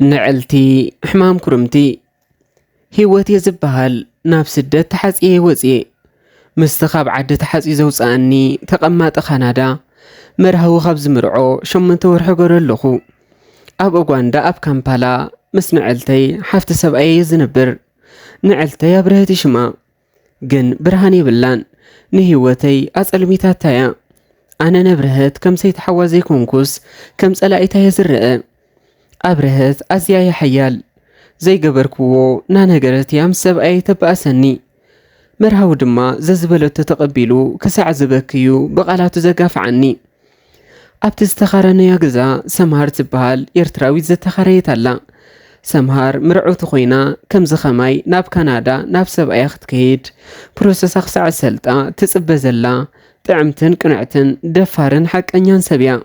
نعلتي حمام كرمتي هيوتي زبهال ناب سدت تحزيه وزيه مستخاب عدة تحزي زوصاني تقمات خانادا مرهو خبز مرعو شمنت ورح قرلخو أب أغواندا أب كامبالا مس نعلتي حفت سبعي زنبر نعلتي يا برهتي شما جن برهاني بلان نهيوتي أسأل ميتاتايا أنا نبرهت كم سيتحوازي كونكوس كم سألائتا يزرق أبرهت أزيا يا حيال زي قبركو نانهجرت يام سبعي تبأسني مرهاو دما ززبلو تتقبلو كسع زبكيو بقالاتو زقاف عني أبتستخارني يقزا سمهار تبهال يرتراوي زتخاريت الله سمهار مرعو تخوينا كم زخماي ناب كندا ناب سبعي اخت كيد بروسس اخسع السلطة تسبزلا طعمتن قنعتن دفارن حق انيان سبيا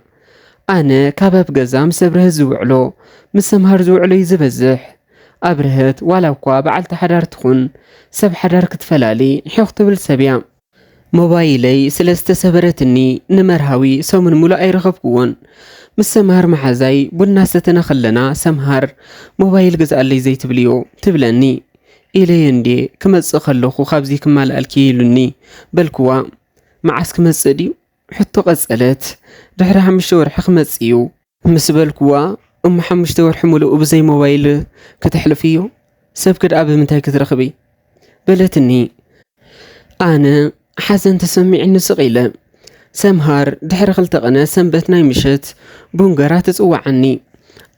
أنا كابب قزام سبره زوعلو مسمهر زوعلو يزبزح أبرهت ولا وقوا بعلت حدار تخون سب حدار كتفلالي حيوخت بالسبيا موبايلي سلسته سبرتني نمرهاوي سو من مولا أي رغبكوون مسمهر محازاي بناستنا خلنا سمهر موبايل قزال لي زي تبليو تبلني إلي يندي كمز خلوخو خابزي كمال الكيلوني بلكوا معسك مزديو حتو قزالت دحر حمشور حخمزيو مسبلكوا حمشتور حمولو بزي موبايل كتحلفيو سب كد أب منتاي كترخبي بلتني أنا حزن تسمعني صغيلة سمهار دحر خلتقنا سنبتنا مشت بونغرات تسوع عني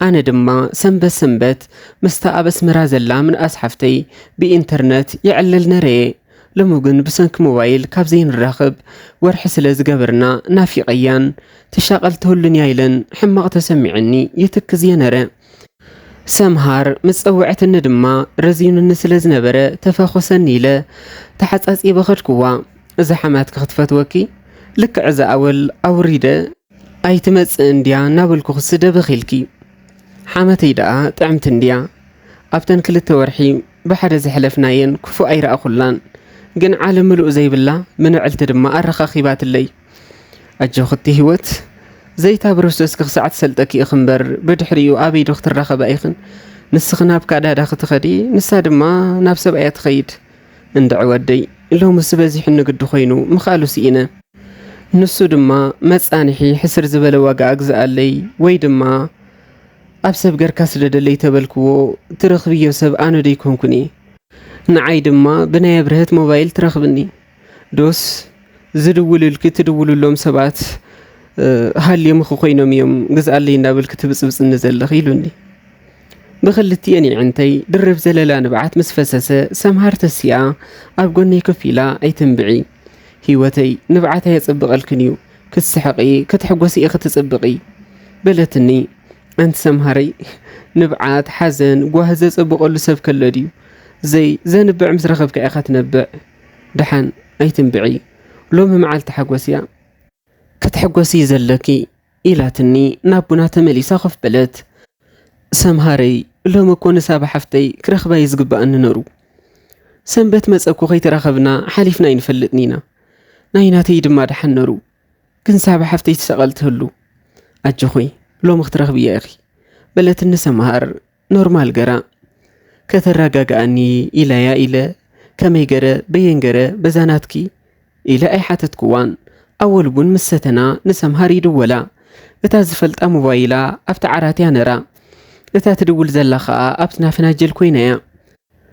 أنا دما سنبت مستقبس مرازلا من أصحفتي بإنترنت يعلل نري لموجن بسنك موبايل كابزين الرخب ورحس لزقبرنا نافي قيان تشاقلته لنيايلن حمق تسمعني يتكزي نرى سمهار متصوعة الندمة رزين النسل زنبرة تفاخسا نيلة تحت أسئي بخدكوا إذا حماتك خطفت وكي لك عزا أول أوريدة أي تمس انديا نابلكو خسدة بخيلكي حامتي دقا طعمت انديا أبتن كل التورحي بحر زحلفناين كفو أي رأى خلان جن عالم ملؤ زي بالله من علت دما أرخى خيبات اللي أجو خطي هوت زي تابروسوس كخسعت سلتكي أخنبر بدحريو أبي دكتور رخب أيخن نسخنا بكادا داخت خدي نساد ما نفس بأيات خيد ندعو ودي اللهم السبازي حنو قد خينو مخالو سينا نسو دما مصانحي حسر زبل واقع أجزاء لي وي دما أبسب قركاس لدلي تبلكو ترخبيو سب آنو دي كونكوني نعاي دما بنايا برهت موبايل ترخبني دوس زدولو الكي تدولو اللوم سبات هل يمخو خينوم يوم جزء لي نابل كتبس نزل خيلوني بخلتي أني عنتي درب زللا نبعت مسفسسة سمهار تسيا أبقوني كفيلا أي تنبعي هيوتي نبعتها يتصبغ الكنيو كتسحقي كتحقوسي أخت تصبغي بلتني أنت سمهاري نبعت حزن وهذا تصبغ اللي سبك اللديو زي نبع مسرخبك أخت نبع دحن أي تنبعي لوم معال تحقوسيا كتحقوسي زلكي إلاتني نابونا تملي ساخف بلد سمهاري لوم كون سابع حفتي كرخبا يزقبا أن نرو سنبت مزأكو خيت رخبنا حليفنا ينفلتنينا نايناتي دما دحن نرو كن سابع حفتي تسألت هلو أجخوي لوم اخترخ بيا أخي بلت سمهار نورمال قرا كثراقاقا أني إلا يا إلا كمي قرا بين قرا بزاناتكي إلا أي حاتت كوان أول بون مستنا نسمهاري دولا بتازفلت موبايلا أفتعراتي نرى لتا تدول زلخا أبتنا فناجل كوينيا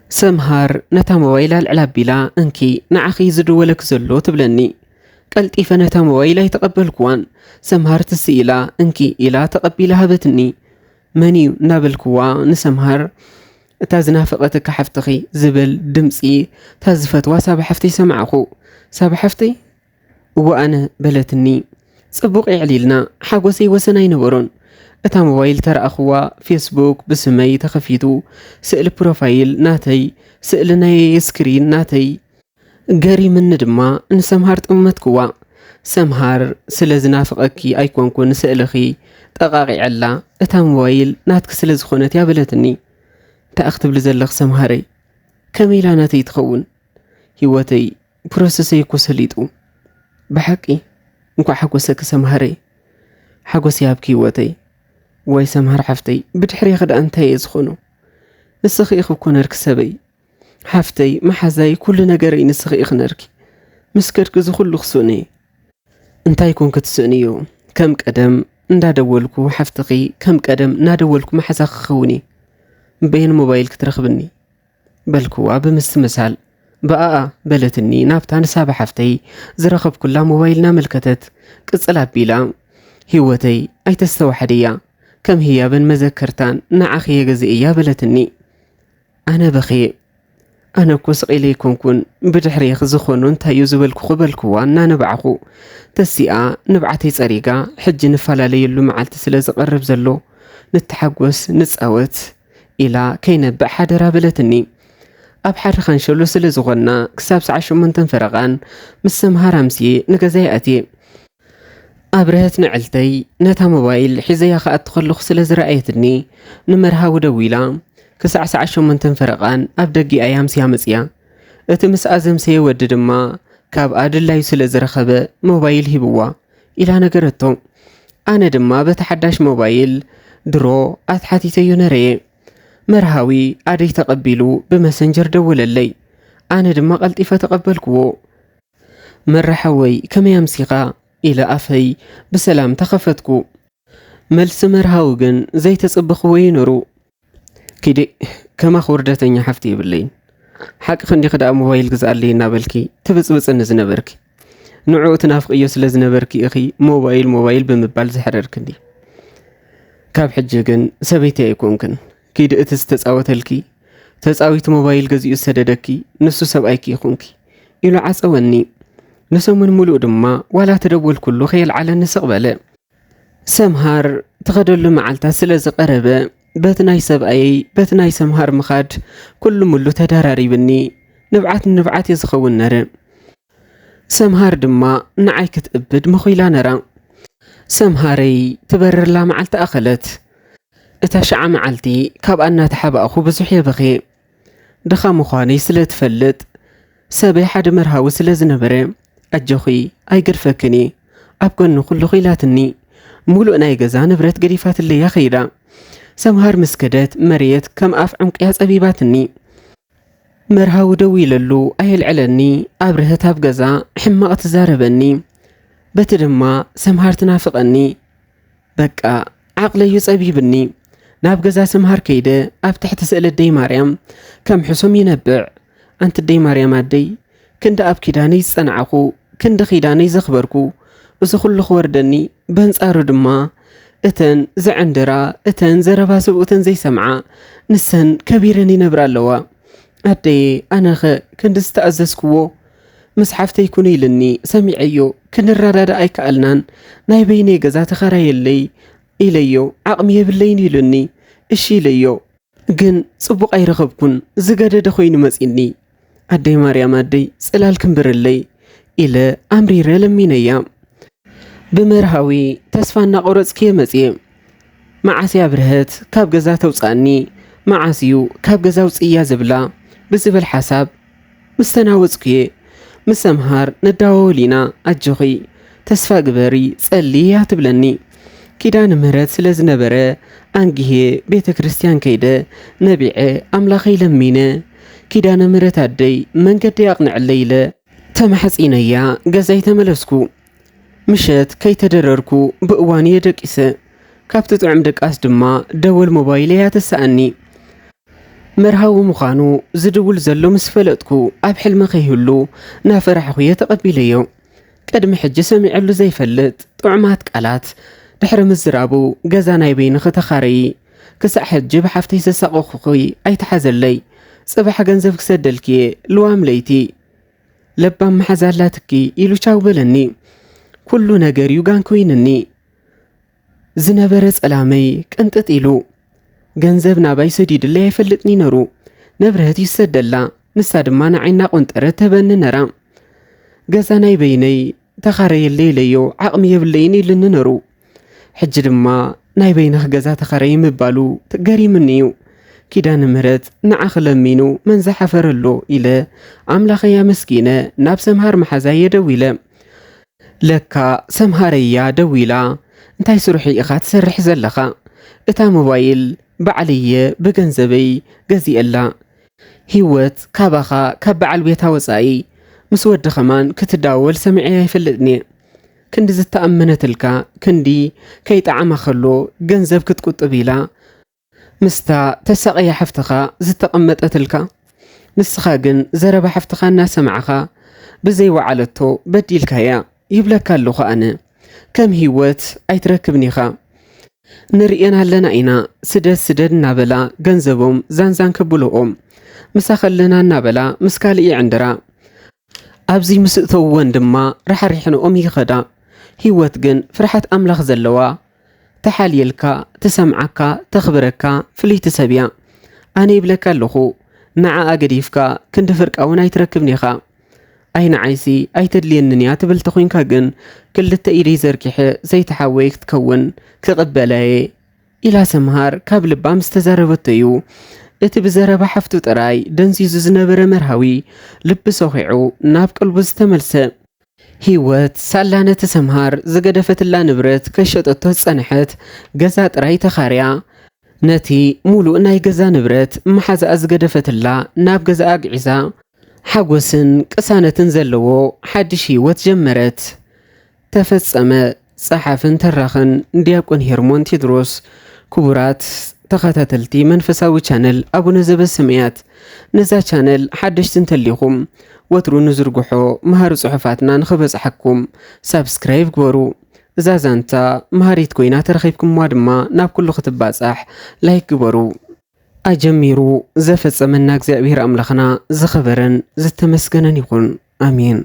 سمهار نتا موبايلا العلاب بلا انكي نعخي زدولك زلو تبلني قلت إفا نتا موبايلا يتقبل كوان سمهار تسئلا انكي إلا تقبلها بتني مني نابل كوا نسمهار تازنا فقتك حفتخي زبل دمسي تازفت واساب حفتي سمعخو ساب حفتي وأنا بلتني صبوق يعليلنا حاقوسي وسناي نورون اتا موبايل ترى أخوة فيسبوك بسمي تخفيتو سئل بروفايل ناتي سئلنا سكرين ناتي قاري من ندما نسمهارت أمتكوا سمهار سلزنا فقكي أيكون كون سئلخي تقاقي علا اتا موبايل ناتك سلز خونت يا بلتني تأختب لزلخ سمهاري كميلا ناتي تخون هيواتي بروسسي كوسليتو بحقي انكو حقوسك سمهاري حقوسي هابكي واتي ወይ ሰምሃር ሓፍተይ ብድሕሪ ክዳ እንታይ ዝኾኑ ንስኺ ኢኹ እኮ ነርኪ ሰበይ ሓፍተይ መሓዛይ ኩሉ ነገረይ ንስኺ ኢኽ ነርኪ ምስከድክ ዝኹሉ ክስእኒ እንታይ ኮንክ ትስእንዮ ከም ቀደም እንዳደወልኩ ሓፍትኺ ከም ቀደም እናደወልኩ መሓዛ ክኸውን በይን ሞባይል ክትረኽብኒ በልክዋ ብምስትምሳል በኣኣ በለትኒ ናብታ ንሳባ ሓፍተይ ዝረኸብኩላ ሞባይልና መልከተት ቅፅል ኣቢላ ህይወተይ ኣይተስተዋሕድያ ከም ህያብን መዘከርታን ንዓኸየ ገዚእ እያ በለትኒ ኣነ በኸየ ኣነ እኮ ስቒለ ይኮንኩን ብድሕሪኽ ዝኾኑ እንታዩ ዝበልኩ በልክዋ እናነባዕኹ ተሲኣ ንብዓተይ ፀሪጋ ሕጂ ንፈላለየሉ መዓልቲ ስለ ዝቐርብ ዘሎ ንተሓጎስ ንፃወት ኢላ ከይነብዕ ሓደራ በለትኒ ኣብ ሓደ ኻንሸሎ ስለ ዝኾና ክሳብ ሰዓት 8 ፈረቓን ምስ ሰምሃር ኣምስዬ ንገዛይ ኣትየ ኣብ ርህት ንዕልተይ ነታ ሞባይል ሒዘያ ከኣት ከለኹ ስለ ዝረኣየትኒ ንመርሃዊ ደው ኢላ ክሳዕ ሰዓት 8 ፈረቓን ኣብ ደጊኣ ኣምስያ መፅያ እቲ ምስኣ ዘምሰየ ወዲ ድማ ካብ ኣድላዩ ስለ ዝረኸበ ሞባይል ሂብዋ ኢላ ነገረቶ ኣነ ድማ በቲ ሓዳሽ ሞባይል ድሮ ኣትሓቲተዮ ነረየ መርሃዊ ኣደይ ተቐቢሉ ብመሰንጀር ደወለለይ ኣነ ድማ ቀልጢፈ ተቐበልክዎ መራሓወይ ከመይ ኣምሲኻ ኢለ ኣፈይ ብሰላም ተኸፈትኩ መልሲ መርሃዊ ግን ዘይተጽብኽዎ ይነሩ ኪዲ ከማ ኽውርደተኛ ሓፍቲ ይብለይን ሓቂ ክንዲ ክዳእ ሞባይል ግዛኣለይ እናበልኪ ትብፅብፅኒ ዝነበርኪ ንዕኡ ትናፍቕዮ ስለ ዝነበርኪ እኺ ሞባይል ብምባል ዝሕረርክኒ ካብ ሕጂ ግን ሰበይቲ ኣይኮንክን ኪድ እቲ ዝተፃወተልኪ ተፃዊት ሞባይል ገዚኡ ሰደደኪ ንሱ ሰብኣይኪ ይኹንኪ ኢሉ ዓፀወኒ ንሰሙን ሙሉእ ድማ ዋላ ተደወል ኩሉ ኸየልዓለኒ ስቕበለ ሰምሃር ተኸደሉ መዓልታት ስለ ዝቐረበ በቲ ናይ ሰብኣየይ በቲ ናይ ሰምሃር ምኻድ ኩሉ ሙሉ ተደራሪብኒ ንብዓት የዝኸውን ነረ ሰምሃር ድማ ንዓይ ክትእብድ መኺላ ነራ ሰምሃረይ ትበርርላ መዓልቲ ኣኸለት እታ ሸዓ መዓልቲ ካብ እናተሓባእኹ ብዙሕ የበኸየ ድኻ ምዃነይ ስለ ትፈልጥ ሰበይ ሓደ መርሃዊ ስለ ዝነበረ ኣጆኺ ኣይገድፈክኒ ኣብ ጎኒ ኩሉ ኺላትኒ ሙሉእ ናይ ገዛ ንብረት ገዲፋትለያ ኸይዳ ሰምሃር ምስከደት መሬት ከም ኣፍ ዕንቅያ ፀቢባትኒ መርሃዊ ደው ኢለሉ ኣየልዕለኒ ኣብ ርህት ኣብ ገዛ ሕማቕ ትዛረበኒ በቲ ድማ ሰምሃር ትናፍቐኒ በቃ ዓቕለዩ ፀቢብኒ ናብ ገዛ ሰምሃር ከይደ ኣብ ትሕቲ ስእሊ ደይ ማርያም ከም ሕሱም ይነብዕ ኣንቲ ደይ ማርያም ኣደይ ክንዲ ኣብ ኪዳነይ ዝፀንዓኹ ክንዲ ኺዳነይ ዘኽበርኩ እዚ ኩሉ ኽወርደኒ በንጻሩ ድማ እተን ዘዕንድራ እተን ዘረባ ሰብኡተን ዘይሰምዓ ንሰን ከቢረን ይነብራ ኣለዋ ኣደየ ኣነኸ ክንዲ ዝተኣዘዝክዎ ምስ ሓፍተይ ኩኑ ኢልኒ ሰሚዐዮ ክንራዳዳ ኣይከኣልናን ናይ በይነይ ገዛ ተኸራየለይ ኢለዮ ዓቕሚ የብለይን ኢሉኒ እሺ ኢለዮ ግን ጽቡቕ ኣይረኸብኩን ዝገደደ ኾይኑ መጺኒ ኣደይ ማርያም ኣደይ ጽላል ክንብርለይ ኢለ ኣምሪረ ለሚነያ ብመርሃዊ ተስፋ እናቆረጽክየ መጽየ መዓስያ ብርህት ካብ ገዛ ተውፃእኒ መዓስዩ ካብ ገዛ ውፅያ ዝብላ ብዝብል ሓሳብ ምስተናወጽክየ ምስ ሰምሃር ነዳወሊና ኣጆኺ ተስፋ ግበሪ ጸልያ ትብለኒ ኪዳነ ምህረት ስለ ዝነበረ አንጊሄ ቤተ ክርስቲያን ከይደ ነቢዐ ኣምላኸይ ለሚነ ኪዳነ ምህረት ኣደይ መንገዲ ኣቕንዕለይ ኢለ ተማሕፂነያ ገዛይ ተመለስኩ ምሸት ከይተደረርኩ ብእዋን የደቂሰ ካብቲ ጥዑም ደቃስ ድማ ደወል ሞባይል እያ ተሰኣኒ መርሃዊ ምዃኑ ዝድውል ዘሎ ምስ ፈለጥኩ ኣብ ሕልሚ ኸይህሉ ናፈራሕኹየ ተቐቢለዮ ቅድሚ ሕጂ ሰሚዐሉ ዘይፈልጥ ጥዑማት ቃላት ድሕሪ ምዝራቡ ገዛ ናይ በይኒ ኽተኻረይ ክሳዕ ሕጂ ብሓፍተይ ዘሳቐኹኺ ኣይተሓዘለይ ጽባሕ ገንዘብ ክሰደልክየ ልዋም ለይቲ ለባም መሓዛላትኪ ኢሉ ቻው በለኒ ኩሉ ነገር ዩጋን ኮይንኒ ዝነበረ ጸላመይ ቅንጥጥ ኢሉ ገንዘብ ናባይ ሰዲድለይ ኣይፈልጥኒ ነሩ ነብርህት ይሰደላ ንሳ ድማ ንዓይና ቆንጠረት ተበኒ ነራ ገዛ ናይ በይነይ ተኻረየለይ ኢለዮ ዓቕሚ የብለይን ኢልኒ ነሩ ሕጂ ድማ ናይ በይነኽ ገዛ ተኻረይ ምባሉ ገሪምኒ እዩ ኪዳነ ምህረት ንዓኽ ለሚኑ መን ዝሓፈረሎ ኢለ ኣምላኸያ መስኪነ ናብ ሰምሃር መሓዛየ ደው ኢለ ለካ ሰምሃረያ ደው ኢላ እንታይ ስሩሕ ኢኻ ትሰርሕ ዘለኻ እታ ሞባይል ባዕልየ ብገንዘበይ ገዚአላ ህይወት ካባኻ ካብ በዓል ቤታ ወፃኢ ምስ ወዲ ኸማን ክትዳወል ሰሚዐ አይፈልጥኒ ክንዲ ዝተኣመነትልካ ክንዲ ከይጣዕማ ከሎ ገንዘብ ክትቁጥብ ኢላ ምስታ ተሰቀያ ሓፍትኻ ዝተቐመጠትልካ ንስኻ ግን ዘረባ ሓፍትኻ እናሰማዕኻ ብዘይ ወዓለቶ በዲልካያ ይብለካ ኣለኹ ኣነ ከም ህይወት ኣይትረክብኒኻ ንርኤና ኣለና ኢና ስደድ እናበላ ገንዘቦም ዛንዛን ከብልኦም ምሳኸለና እናበላ ምስ ካልእ ዕንድራ ኣብዚ ምስእተውወን ድማ ራሕሪሕንኦም ይኸዳ ህይወት ግን ፍርሓት ኣምላኽ ዘለዋ ተሓልየልካ ተሰምዓካ ተኽብረካ ፍልይቲ ሰብያ ኣነ ይብለካ ኣለኹ ንዓኣ ገዲፍካ ክንዲ ፍርቃውን ኣይትረክብኒኻ ኣይንዓይሲ ኣይተድልየንን እያ ትብል ተኾይንካ ግን ክልተ ኢደይ ዘርጊሐ ዘይተሓወይ ክትከውን ክቕበለየ ኢላ ሰምሃር ካብ ልባ ምስ ተዛረበቶ እዩ እቲ ብዘረባ ሓፍቱ ጥራይ ደንዚዙ ዝነበረ መርሃዊ ልቢ ሰኺዑ ናብ ቀልቡ ዝተመልሰ ህይወት ሳላ ነቲ ሰምሃር ዝገደፈትላ ንብረት ከሸጠቶ ፀንሐት ገዛ ጥራይ ተኻርያ ነቲ ሙሉእ ናይ ገዛ ንብረት መሓዛኣ ዝገደፈትላ ናብ ገዛኣ ግዒዛ ሓጎስን ቅሳነትን ዘለዎ ሓድሽ ህይወት ጀመረት ተፈጸመ ጸሓፍን ተራኽን ዲያቆን ሄርሞን ቴድሮስ ክቡራት ተኸታተልቲ መንፈሳዊ ቻነል አቡነ ዘበሰማያት ነዛ ቻነል ሓድሽቲ እንተሊኹም ወትሩ ንዝርግሖ መሃሪ ጽሑፋትና ንኽበጽሐኩም ሳብስክራይብ ግበሩ እዛ ዛንታ መሃሪት ኮይና ተረኺብኩምዋ ድማ ናብ ኩሉ ክትባጻሕ ላይክ ግበሩ ኣጀሚሩ ዘፈጸመና እግዚአብሔር ኣምላኽና ዝኸበረን ዝተመስገነን ይኹን አሜን